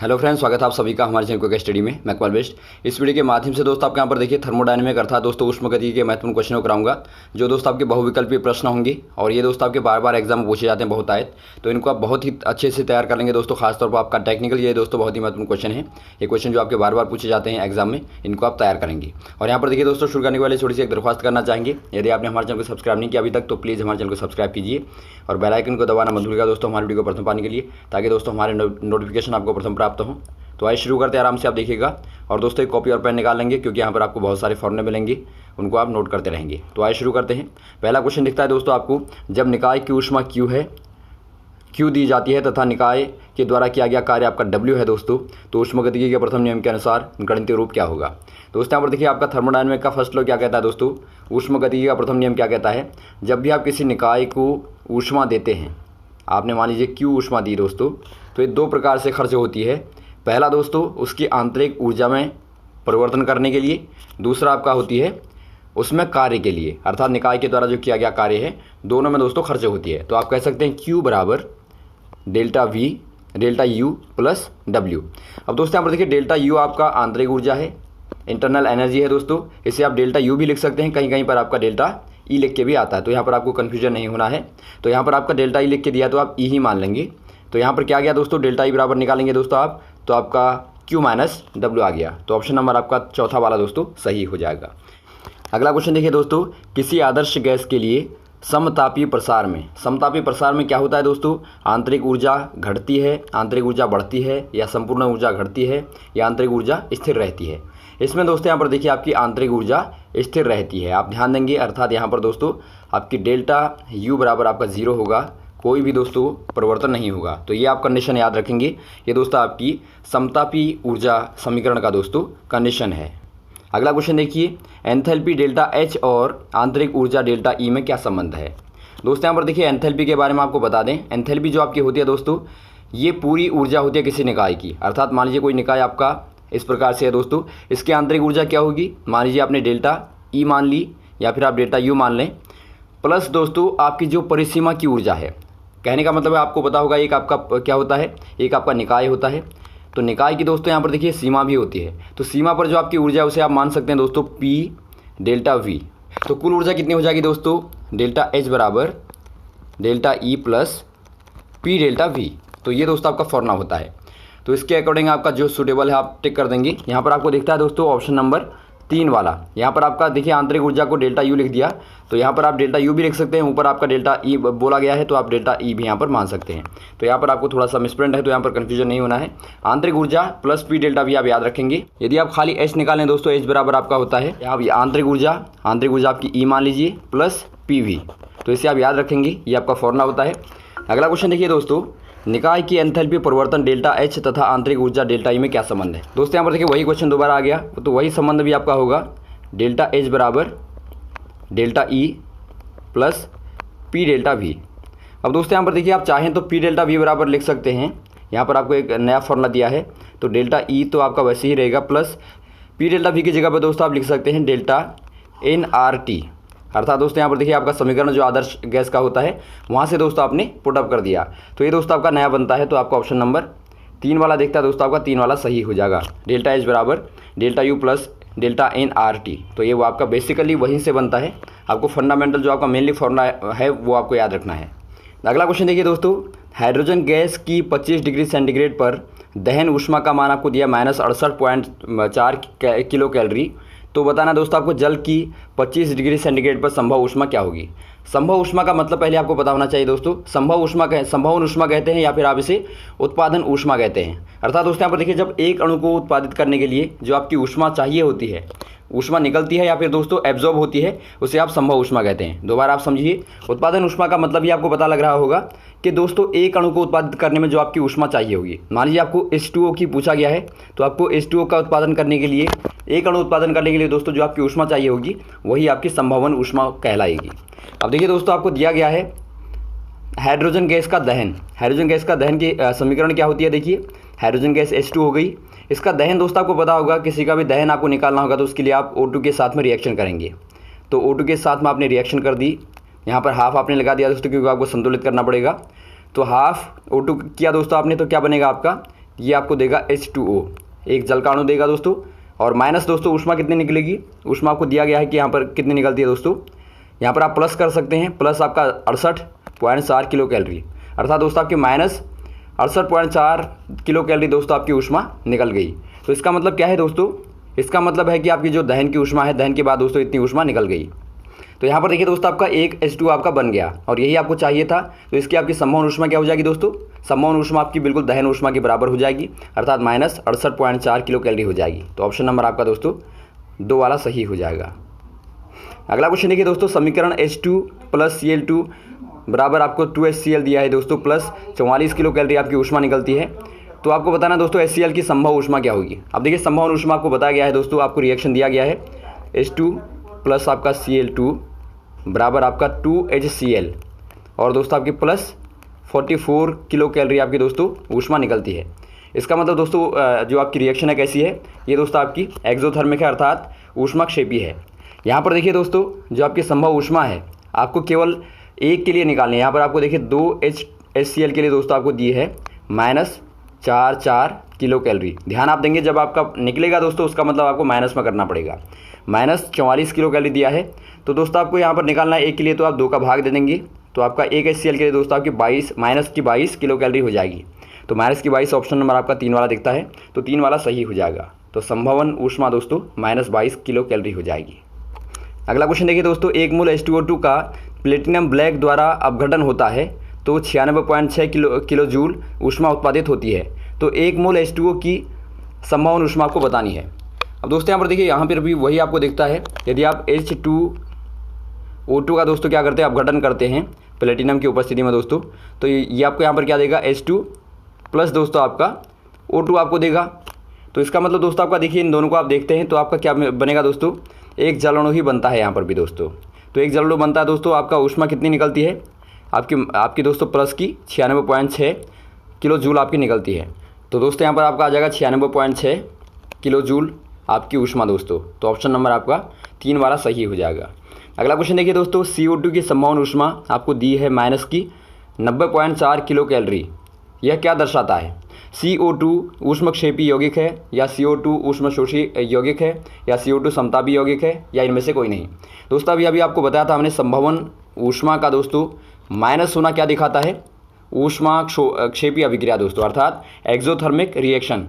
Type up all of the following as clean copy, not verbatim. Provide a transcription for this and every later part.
Hello friends, स्वागत है आप सभी का हमारे चैनल क्विक स्टडी में। मैं कमल बेस्ट। इस वीडियो के माध्यम से दोस्तों आपके यहाँ पर देखिए थर्मोडायनेमिक अर्थात दोस्तों उष्मागतिकी के महत्वपूर्ण क्वेश्चनों को कराऊंगा, जो दोस्तों आपके बहुविकल्पीय प्रश्न होंगे और ये दोस्तों आपके बार बार एग्जाम में पूछे जाते हैं बहुत आए, तो इनको आप बहुत ही अच्छे से तैयार कर लेंगे दोस्तों। खासतौर पर आपका टेक्निकल ये दोस्तों बहुत ही महत्वपूर्ण क्वेश्चन है। ये क्वेश्चन जो आपके बार बार पूछे जाते हैं एग्जाम में, इनको आप तैयार करेंगे। और यहाँ पर देखिए दोस्तों, शुरू करने के वाले थोड़ी सी एक दरख्वास्त करना चाहेंगे, यदि आपने हमारे चैनल को सब्सक्राइब नहीं किया अभी तक तो प्लीज़ हमारे चैनल को सब्सक्राइब कीजिए और बेल आइकन को दबाना मत भूलिएगा दोस्तों हमारे वीडियो को प्रथम पाने के लिए, ताकि दोस्तों हमारे नोटिफिकेशन आपको प्रथम प्राप्त हो। तो आइए शुरू करते हैं, आराम से आप देखिएगा। और दोस्तों एक कॉपी और पेन निकाल लेंगे, क्योंकि यहाँ पर आपको बहुत सारे फॉर्मूले मिलेंगे, उनको आप नोट करते रहेंगे। तो आइए शुरू करते हैं। पहला क्वेश्चन दिखता है दोस्तों आपको, जब निकाय की ऊष्मा Q दी जाती है तथा निकाय के द्वारा किया गया कार्य आपका W है दोस्तों, तो ऊष्मागतिकी के प्रथम नियम के अनुसार गणितीय रूप क्या होगा। दोस्तों यहाँ पर देखिए आपका थर्मोडायनामिक का फर्स्ट लॉ क्या कहता है दोस्तों, ऊष्मागतिकी का प्रथम नियम क्या कहता है। जब भी आप किसी निकाय को ऊष्मा देते हैं, आपने मान लीजिए Q ऊष्मा दी दोस्तों, तो ये दो प्रकार से खर्च होती है। पहला दोस्तों उसकी आंतरिक ऊर्जा में परिवर्तन करने के लिए, दूसरा आपका होती है उसमें कार्य के लिए, अर्थात निकाय के द्वारा जो किया गया कार्य है, दोनों में दोस्तों खर्च होती है। तो आप कह सकते हैं Q बराबर delta V delta U plus W। अब दोस्तों यहाँ पर देखिए डेल्टा U आपका आंतरिक ऊर्जा है, इंटरनल एनर्जी है दोस्तों, इसे आप डेल्टा U भी लिख सकते हैं, कहीं कहीं पर आपका डेल्टा E लिख के भी आता है, तो यहाँ पर आपको कन्फ्यूजन नहीं होना है। तो यहाँ पर आपका डेल्टा E लिख के दिया तो आप E ही मान लेंगे। तो यहाँ पर क्या गया दोस्तों, डेल्टा E बराबर निकालेंगे दोस्तों आप, तो आपका Q माइनस W आ गया। तो ऑप्शन नंबर आपका चौथा वाला दोस्तों सही हो जाएगा। अगला क्वेश्चन देखिए दोस्तों, किसी आदर्श गैस के लिए समतापी प्रसार में क्या होता है दोस्तों, आंतरिक ऊर्जा घटती है, आंतरिक ऊर्जा बढ़ती है, या संपूर्ण ऊर्जा घटती है, या आंतरिक ऊर्जा स्थिर रहती है। इसमें दोस्तों यहाँ पर देखिए आपकी आंतरिक ऊर्जा स्थिर रहती है, आप ध्यान देंगे। अर्थात यहाँ पर दोस्तों आपकी डेल्टा U बराबर आपका 0 होगा, कोई भी दोस्तों परिवर्तन नहीं होगा। तो ये आप कंडीशन याद रखेंगे। ये दोस्तों आपकी समतापी ऊर्जा समीकरण का दोस्तों कंडीशन है। अगला क्वेश्चन देखिए, एंथैल्पी डेल्टा H और आंतरिक ऊर्जा डेल्टा E में क्या संबंध है। दोस्तों यहाँ पर देखिए एंथैल्पी के बारे में आपको बता दें, एंथैल्पी जो आपकी होती है दोस्तों, ये पूरी ऊर्जा होती है किसी निकाय की। अर्थात मान लीजिए कोई निकाय आपका इस प्रकार से है दोस्तों, इसकी आंतरिक ऊर्जा क्या होगी, मान लीजिए आपने डेल्टा E मान ली या फिर आप डेल्टा U मान लें, प्लस दोस्तों आपकी जो परिसीमा की ऊर्जा है। कहने का मतलब है आपको पता होगा एक आपका क्या होता है, एक आपका निकाय होता है, तो निकाय की दोस्तों यहाँ पर देखिए सीमा भी होती है। तो सीमा पर जो आपकी ऊर्जा है उसे आप मान सकते हैं दोस्तों P डेल्टा V। तो कुल ऊर्जा कितनी हो जाएगी दोस्तों, डेल्टा H बराबर delta E plus P delta V। तो ये दोस्तों आपका फॉर्मूला होता है। तो इसके अकॉर्डिंग आपका जो सूटेबल है आप टिक कर देंगे। यहाँ पर आपको दिखता है दोस्तों ऑप्शन नंबर 3 वाला। यहाँ पर आपका देखिए आंतरिक ऊर्जा को डेल्टा U लिख दिया, तो यहाँ पर आप डेल्टा U भी लिख सकते हैं, ऊपर आपका डेल्टा E बोला गया है तो आप डेल्टा E भी यहाँ पर मान सकते हैं। तो यहाँ पर आपको थोड़ा सा मिसप्रिंट है, तो यहाँ पर कन्फ्यूजन नहीं होना है। आंतरिक ऊर्जा प्लस P डेल्टा V आप याद रखेंगे। यदि आप खाली H निकालें दोस्तों, H बराबर आपका होता है, आप आंतरिक ऊर्जा आपकी E मान लीजिए प्लस PV, तो इसे आप याद रखेंगे, ये आपका फॉर्मूला होता है। अगला क्वेश्चन देखिए दोस्तों, निकाय की एंथैल्पी परिवर्तन डेल्टा H तथा आंतरिक ऊर्जा डेल्टा E में क्या संबंध है। दोस्तों यहाँ पर देखिए वही क्वेश्चन दोबारा आ गया, तो वही संबंध भी आपका होगा, डेल्टा H बराबर delta E plus P delta V। अब दोस्तों यहाँ पर देखिए आप चाहें तो P डेल्टा V बराबर लिख सकते हैं, यहाँ पर आपको एक नया फॉर्मूला दिया है, तो डेल्टा E तो आपका वैसे ही रहेगा, प्लस P डेल्टा V की जगह पर दोस्तों आप लिख सकते हैं डेल्टा nRT। अर्थात दोस्तों यहाँ पर देखिए आपका समीकरण जो आदर्श गैस का होता है वहाँ से दोस्तों आपने पुटअप कर दिया, तो ये दोस्तों आपका नया बनता है। तो आपका ऑप्शन नंबर 3 वाला दिखता है दोस्तों, आपका 3 वाला सही हो जाएगा। डेल्टा H बराबर delta U plus delta nRT, तो ये वो आपका बेसिकली वहीं से बनता है। आपको फंडामेंटल जो आपका मेनली फॉर्मूला है वो आपको याद रखना है। अगला क्वेश्चन देखिए दोस्तों, हाइड्रोजन गैस की 25 डिग्री सेंटीग्रेड पर दहन ऊष्मा का मान आपको दिया -68.4 किलो कैलोरी। तो बताना दोस्तों आपको जल की 25 डिग्री सेंटीग्रेड पर संभव ऊष्मा क्या होगी। संभव ऊष्मा का मतलब पहले आपको पता होना चाहिए दोस्तों, संभवन ऊष्मा कहते हैं या फिर आप इसे उत्पादन ऊष्मा कहते हैं। अर्थात दोस्तों यहाँ पर देखिए जब एक अणु को उत्पादित करने के लिए जो आपकी ऊष्मा चाहिए होती है, ऊष्मा निकलती है या फिर दोस्तों एब्जॉर्ब होती है, उसे आप संभव ऊष्मा कहते हैं। दोबारा आप समझिए, उत्पादन ऊष्मा का मतलब ही आपको पता लग रहा होगा कि दोस्तों एक अणु को उत्पादित करने में जो आपकी ऊष्मा चाहिए होगी, मान लीजिए आपको H2O की पूछा गया है, तो आपको H2O का उत्पादन करने के लिए, एक अणु उत्पादन करने के लिए दोस्तों जो आपकी ऊष्मा चाहिए होगी वही आपकी संभवन ऊष्मा कहलाएगी। अब देखिए दोस्तों आपको दिया गया है हाइड्रोजन गैस का दहन। हाइड्रोजन गैस का दहन की समीकरण क्या होती है, देखिए हाइड्रोजन गैस H2 हो गई, इसका दहन दोस्तों आपको पता होगा, किसी का भी दहन आपको निकालना होगा तो उसके लिए आप O2 के साथ में रिएक्शन करेंगे। तो O2 के साथ में आपने रिएक्शन कर दी, यहाँ पर हाफ आपने लगा दिया दोस्तों, क्योंकि आपको संतुलित करना पड़ेगा। तो हाफ O2 किया दोस्तों आपने, तो क्या बनेगा आपका, ये आपको देगा H2O, एक जल का अणु देगा दोस्तों। और माइनस दोस्तों ऊष्मा कितनी निकलेगी, ऊष्मा आपको दिया गया है कि यहाँ पर कितनी निकलती है दोस्तों। यहाँ पर आप प्लस कर सकते हैं, प्लस आपका 68.4 किलो कैलोरी, अर्थात दोस्तों आपकी माइनस 68.4 किलो कैलोरी दोस्तों आपकी ऊष्मा निकल गई। तो इसका मतलब क्या है दोस्तों, इसका मतलब है कि आपकी जो दहन की ऊष्मा है, दहन के बाद दोस्तों इतनी ऊष्मा निकल गई। तो यहाँ पर देखिए दोस्तों आपका एक H2 आपका बन गया और यही आपको चाहिए था। तो इसकी आपकी संभवन ऊष्मा क्या हो जाएगी दोस्तों, संभवन ऊष्मा आपकी बिल्कुल दहन ऊष्मा के बराबर हो जाएगी, अर्थात माइनस 68.4 किलो कैलोरी हो जाएगी। तो ऑप्शन नंबर आपका दोस्तों 2 वाला सही हो जाएगा। अगला क्वेश्चन देखिए दोस्तों, समीकरण H2 प्लस Cl2 बराबर आपको 2HCl दिया है दोस्तों, प्लस 44 किलो कैलोरी आपकी ऊष्मा निकलती है। तो आपको बताना दोस्तों HCl की संभव ऊष्मा क्या होगी। अब देखिए संभव ऊष्मा आपको बताया गया है दोस्तों, आपको रिएक्शन दिया गया है H2 प्लस आपका Cl2 बराबर आपका 2HCl और दोस्तों आपकी प्लस 44 किलो कैलोरी आपकी दोस्तों ऊष्मा निकलती है। इसका मतलब दोस्तों जो आपकी रिएक्शन है कैसी है, ये दोस्तों आपकी एक्सोथर्मिक है, अर्थात ऊष्माक्षेपी है। यहाँ पर देखिए दोस्तों जो आपकी संभव ऊष्मा है आपको केवल एक के लिए निकालनी है। यहाँ पर आपको देखिए 2HCl के लिए दोस्तों आपको दी है -44 किलो कैलोरी। ध्यान आप देंगे जब आपका निकलेगा दोस्तों, उसका मतलब आपको माइनस में करना पड़ेगा। -44 किलो कैलोरी दिया है, तो दोस्तों आपको यहाँ पर निकालना है एक के लिए, तो आप 2 का भाग दे देंगे। तो आपका एक HCl के लिए दोस्तों आपकी -22 किलो कैलोरी हो जाएगी। तो -22 ऑप्शन नंबर आपका 3 वाला दिखता है, तो 3 वाला सही हो जाएगा। तो संभवन ऊष्मा दोस्तों -22 किलो कैलोरी हो जाएगी। अगला क्वेश्चन देखिए दोस्तों, एक मोल H2O2 का प्लेटिनम ब्लैक द्वारा अपघटन होता है तो 96.6 किलो जूल ऊष्मा उत्पादित होती है। तो एक मोल H2O की संभवन ऊष्मा आपको बतानी है। अब दोस्तों यहाँ पर देखिए, यहाँ पर भी वही आपको दिखता है। यदि आप H2O2 का दोस्तों क्या करते हैं, अपघटन करते हैं प्लेटिनम की उपस्थिति में दोस्तों, तो ये आपको यहाँ पर क्या देगा H2 प्लस दोस्तों आपका O2 आपको देगा। तो इसका मतलब दोस्तों आपका देखिए इन दोनों को आप देखते हैं तो आपका क्या बनेगा दोस्तों, एक जल अणु ही बनता है यहाँ पर भी दोस्तों। तो एक जल अणु बनता है दोस्तों, आपका ऊष्मा कितनी निकलती है, आपकी दोस्तों प्लस की 96.6 किलो जूल आपकी निकलती है। तो दोस्तों यहाँ पर आपका आ जाएगा 96.6 किलो जूल आपकी ऊष्मा दोस्तों। तो ऑप्शन नंबर आपका 3 वाला सही हो जाएगा। अगला क्वेश्चन देखिए दोस्तों, CO2 की संभवन ऊष्मा आपको दी है माइनस की 90.4 किलो कैलोरी। यह क्या दर्शाता है, CO2 ऊष्मक्षेपी यौगिक है, या CO2 ऊष्मशोषी यौगिक है, या CO2 समतापी यौगिक है, या इनमें से कोई नहीं। दोस्तों अभी आपको बताया था हमने, संभवन ऊष्मा का दोस्तों माइनस होना क्या दिखाता है, ऊष्माक्षेपी अभिक्रिया दोस्तों, अर्थात एक्सोथर्मिक रिएक्शन।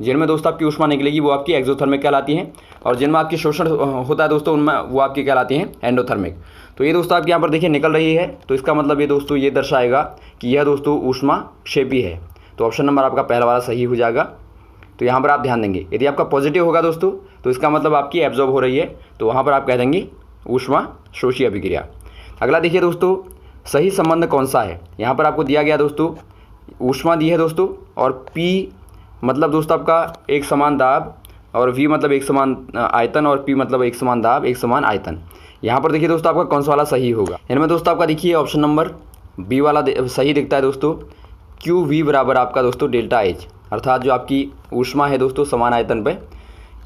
जिनमें दोस्तों आपकी ऊष्मा निकलेगी वो आपकी एक्सोथर्मिक कहलाती हैं, और जिनमें आपकी शोषण होता है दोस्तों उनमें वो आपकी कहलाती हैं एंडोथर्मिक। तो ये दोस्तों आपके यहाँ पर देखिए निकल रही है, तो इसका मतलब ये दोस्तों ये दर्शाएगा कि यह दोस्तों ऊष्माक्षेपी है। तो ऑप्शन नंबर आपका पहला वाला सही हो जाएगा। तो यहाँ पर आप ध्यान देंगे, यदि आपका पॉजिटिव होगा दोस्तों तो इसका मतलब आपकी एब्जॉर्ब हो रही है, तो वहाँ पर आप कह देंगे ऊष्माशोषी अभिक्रिया। अगला देखिए दोस्तों, सही संबंध कौन सा है। यहाँ पर आपको दिया गया दोस्तों ऊष्मा दी है दोस्तों, और P मतलब दोस्तों आपका एक समान दाब, और V मतलब एक समान आयतन, और P मतलब एक समान दाब एक समान आयतन। यहाँ पर देखिए दोस्तों आपका कौन सा वाला सही होगा। इनमें दोस्तों आपका देखिए ऑप्शन नंबर B वाला सही दिखता है दोस्तों। QV बराबर आपका दोस्तों डेल्टा H, अर्थात जो आपकी ऊष्मा है दोस्तों समान आयतन पे,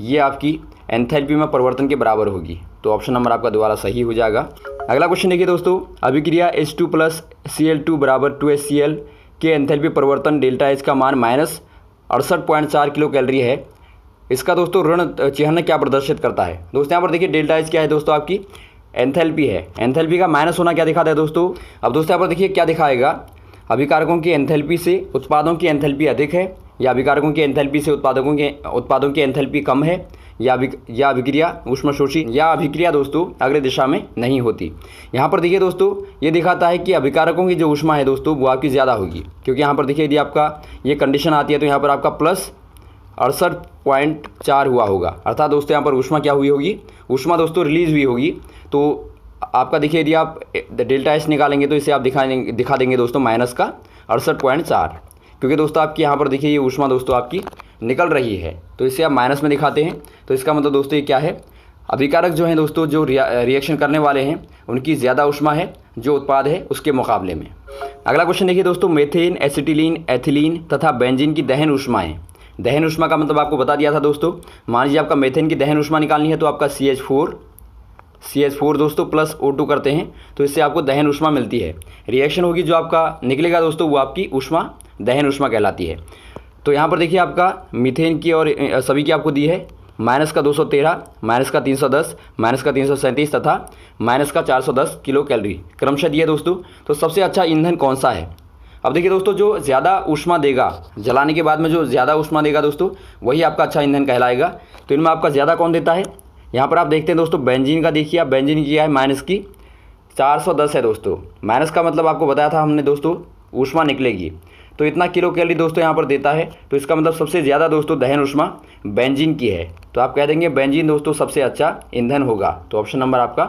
ये आपकी एंथैल्पी में परिवर्तन के बराबर होगी। तो ऑप्शन नंबर आपका 2 वाला सही हो जाएगा। अगला क्वेश्चन देखिए दोस्तों, अभिक्रिया H2 प्लस Cl2 बराबर 2HCl के एंथैल्पी परिवर्तन डेल्टा H का मान -68.4 किलो कैलोरी है। इसका दोस्तों ऋण चिन्ह क्या प्रदर्शित करता है। दोस्तों यहाँ पर देखिए डेल्टा H क्या है दोस्तों, आपकी एंथैल्पी है। एंथैल्पी का माइनस होना क्या दिखाता है दोस्तों। अब दोस्तों यहाँ पर देखिए क्या दिखाएगा, अभिकारकों की एंथैल्पी से उत्पादों की एंथैल्पी अधिक है, या अभिकारकों की एंथैल्पी से उत्पादों की एंथैल्पी कम है, या अभिक्रिया ऊष्मशोषी, या अभिक्रिया दोस्तों अगले दिशा में नहीं होती। यहाँ पर देखिए दोस्तों ये दिखाता है कि अभिकारकों की जो ऊष्मा है दोस्तों वो आपकी ज़्यादा होगी, क्योंकि यहाँ पर देखिए यदि आपका ये कंडीशन आती है तो यहाँ पर आपका प्लस 68.4 हुआ होगा, अर्थात दोस्तों यहाँ पर ऊष्मा क्या हुई होगी, ऊष्मा दोस्तों रिलीज हुई होगी। तो आपका देखिए यदि आप डेल्टा एच निकालेंगे तो इसे आप दिखा देंगे दोस्तों माइनस का 68.4, क्योंकि दोस्तों आपकी यहाँ पर देखिए ये ऊष्मा दोस्तों आपकी निकल रही है, तो इसे आप माइनस में दिखाते हैं। तो इसका मतलब दोस्तों ये क्या है, अभिकारक जो हैं दोस्तों जो रिएक्शन करने वाले हैं उनकी ज़्यादा ऊष्मा है जो उत्पाद है उसके मुकाबले में। अगला क्वेश्चन देखिए दोस्तों, मेथेन, एसिटिलीन, एथिलीन तथा बेंजीन की दहन ऊष्माएँ। दहन ऊष्मा का मतलब आपको बता दिया था दोस्तों। मान लीजिए आपका मेथेन की दहन ऊष्मा निकालनी है तो आपका CH4 दोस्तों प्लस O2 करते हैं तो इससे आपको दहन ऊष्मा मिलती है। रिएक्शन होगी जो आपका निकलेगा दोस्तों वो आपकी ऊष्मा दहन ऊष्मा कहलाती है। तो यहाँ पर देखिए आपका मीथेन की और सभी की आपको दी है माइनस का 213, माइनस का 310, माइनस का 337 तथा माइनस का 410 किलो कैलोरी क्रमशः दिया दोस्तों। तो सबसे अच्छा ईंधन कौन सा है? अब देखिए दोस्तों, जो ज़्यादा ऊष्मा देगा, जलाने के बाद में जो ज़्यादा ऊष्मा देगा दोस्तों, वही आपका अच्छा ईंधन कहलाएगा। तो इनमें आपका ज़्यादा कौन देता है? यहाँ पर आप देखते हैं दोस्तों, बेंजीन का देखिए आप, बेंजीन की है माइनस की 410 है दोस्तों। माइनस का मतलब आपको बताया था हमने दोस्तों, ऊष्मा निकलेगी। तो इतना किलो कैलोरी दोस्तों यहाँ पर देता है। तो इसका मतलब सबसे ज़्यादा दोस्तों दहन ऊष्मा बेंजीन की है। तो आप कह देंगे बेंजीन दोस्तों सबसे अच्छा ईंधन होगा। तो ऑप्शन नंबर आपका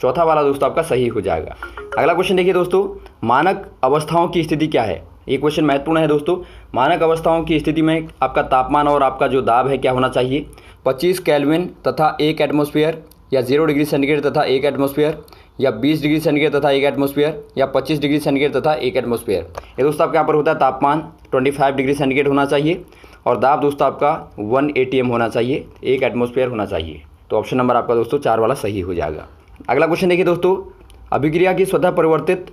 चौथा वाला दोस्तों आपका सही हो जाएगा। अगला क्वेश्चन देखिए दोस्तों, मानक अवस्थाओं की स्थिति क्या है? ये क्वेश्चन महत्वपूर्ण है दोस्तों। मानक अवस्थाओं की स्थिति में आपका तापमान और आपका जो दाब है क्या होना चाहिए? 25 केल्विन तथा 1 एटमॉस्फेयर, या 0 डिग्री सेंटीग्रेड तथा 1 एटमॉस्फेयर, या 20 डिग्री सेंटीग्रेड तथा 1 एटमॉस्फेयर, या 25 डिग्री सेंटीग्रेड तथा 1 एटमॉस्फेयर। ये दोस्तों आपके यहाँ पर होता है तापमान 25 डिग्री सेंटीग्रेड होना चाहिए और दाब दोस्तों आपका 1 atm होना चाहिए, 1 एटमॉस्फेयर होना चाहिए। तो ऑप्शन नंबर आपका दोस्तों 4 वाला सही हो जाएगा। अगला क्वेश्चन देखिए दोस्तों, अभिक्रिया की स्वतः परिवर्तित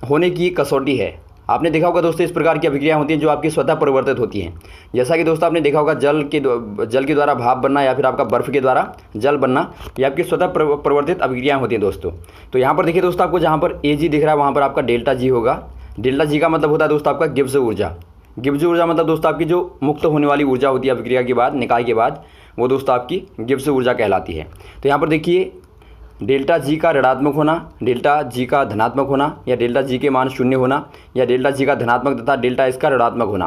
होने की कसौटी है। आपने देखा होगा दोस्तों, इस प्रकार की अभिक्रिया होती हैं जो आपकी स्वतः परिवर्तित होती हैं। जैसा कि दोस्तों आपने देखा होगा, जल के द्वारा भाप बनना या फिर आपका बर्फ़ के द्वारा जल बनना, ये आपकी स्वतः परिवर्तित अभिक्रियाएँ होती हैं दोस्तों। तो यहाँ पर देखिए दोस्तों, आपको जहाँ पर Ag दिख रहा है वहाँ पर आपका डेल्टा G होगा। डेल्टा G का मतलब होता है दोस्तों आपका गिब्स ऊर्जा। गिब्स ऊर्जा मतलब दोस्तों आपकी जो मुक्त होने वाली ऊर्जा होती है अभिक्रिया के बाद, निकाय के बाद, वो दोस्तों आपकी गिब्स ऊर्जा कहलाती है। तो यहाँ पर देखिए, डेल्टा G का ऋणात्मक होना, डेल्टा G का धनात्मक होना, या डेल्टा G के मान 0 होना, या डेल्टा G का धनात्मक तथा डेल्टा S का ऋणात्मक होना।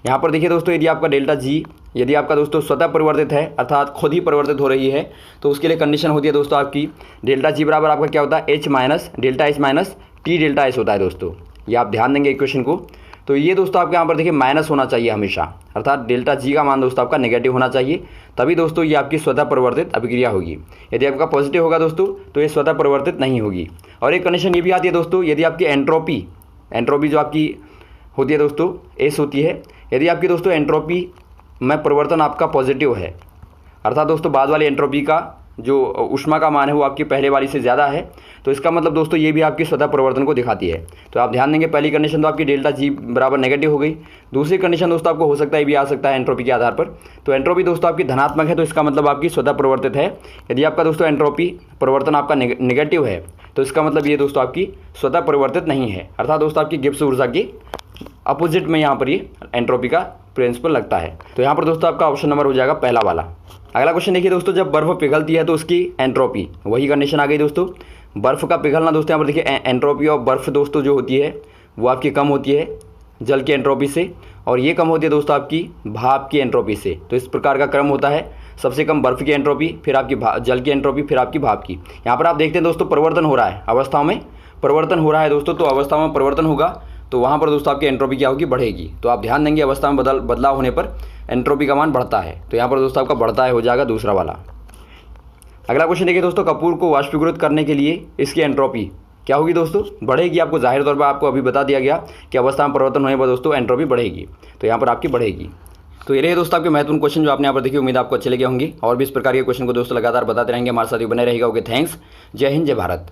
यहाँ पर देखिए दोस्तों, यदि आपका डेल्टा G यदि आपका दोस्तों स्वतः परिवर्तित है, अर्थात खुद ही परिवर्तित हो रही है, तो उसके लिए कंडीशन होती है दोस्तों आपकी डेल्टा G बराबर आपका क्या होता है? H minus delta H minus T delta S होता है दोस्तों। ये आप ध्यान देंगे इक्वेशन को। तो ये दोस्तों आपके यहाँ पर देखिए माइनस होना चाहिए हमेशा, अर्थात डेल्टा G का मान दोस्तों आपका नेगेटिव होना चाहिए, तभी दोस्तों ये आपकी स्वतः परिवर्तित अभिक्रिया होगी। यदि आपका पॉजिटिव होगा दोस्तों, तो ये स्वतः परिवर्तित नहीं होगी। और एक कंडीशन ये भी आती है दोस्तों, यदि आपकी एंट्रोपी जो आपकी होती है दोस्तों, S होती है, यदि आपकी दोस्तों एंट्रोपी में परिवर्तन आपका पॉजिटिव है, अर्थात दोस्तों बाद वाली एंट्रोपी का जो ऊष्मा का मान है वो आपकी पहले वाली से ज़्यादा है, तो इसका मतलब दोस्तों ये भी आपकी स्वतः परिवर्तन को दिखाती है। तो आप ध्यान देंगे, पहली कंडीशन तो आपकी डेल्टा G बराबर नेगेटिव हो गई। दूसरी कंडीशन दोस्तों आपको हो सकता है, ये भी आ सकता है एंट्रोपी के आधार पर। तो एंट्रोपी दोस्तों आपकी धनात्मक है, तो इसका मतलब आपकी स्वतः परिवर्तित है। यदि आपका दोस्तों एंट्रोपी परिवर्तन आपका नेगेटिव है, तो इसका मतलब ये दोस्तों आपकी स्वतः परिवर्तित नहीं है, अर्थात दोस्तों आपकी गिब्स ऊर्जा की अपोजिट में यहाँ पर ये एंट्रोपी का प्रिंसिपल लगता है। तो यहाँ पर दोस्तों आपका ऑप्शन नंबर हो जाएगा पहला वाला। अगला क्वेश्चन देखिए दोस्तों, जब बर्फ़ पिघलती है तो उसकी एंट्रोपी, वही कंडीशन आ गई दोस्तों, बर्फ़ का पिघलना दोस्तों। यहाँ पर देखिए एंट्रोपी ऑफ बर्फ़ दोस्तों जो होती है वो आपकी कम होती है जल की एंट्रोपी से, और ये कम होती है दोस्तों आपकी भाप की एंट्रोपी से। तो इस प्रकार का क्रम होता है, सबसे कम बर्फ़ की एंट्रोपी, फिर आपकी जल की एंट्रोपी, फिर आपकी भाप की। यहाँ पर आप देखते हैं दोस्तों परिवर्तन हो रहा है, अवस्थाओं में परिवर्तन हो रहा है दोस्तों। तो अवस्थाओं में परिवर्तन होगा तो वहाँ पर दोस्तों आपकी एंट्रोपी क्या होगी? बढ़ेगी। तो आप ध्यान देंगे, अवस्था में बदलाव होने पर एंट्रोपी का मान बढ़ता है। तो यहाँ पर दोस्तों आपका बढ़ता है हो जाएगा दूसरा वाला। अगला क्वेश्चन देखिए दोस्तों, कपूर को वाष्पीकृत करने के लिए इसकी एंट्रोपी क्या होगी दोस्तों? बढ़ेगी। आपको जाहिर तौर पर आपको अभी बता दिया गया कि अवस्था में परिवर्तन होने पर दोस्तों एंट्रोपी बढ़ेगी, तो यहाँ पर आपकी बढ़ेगी। तो ये रहे दोस्तों आपके महत्वपूर्ण क्वेश्चन जो आपने यहाँ पर देखिए। उम्मीद आपको अच्छे लगे होंगे, और भी इस प्रकार के क्वेश्चन को दोस्तों लगातार बताते रहेंगे, हमारे साथ ही बने रहेगा। Okay, thanks. जय हिंद, जय भारत।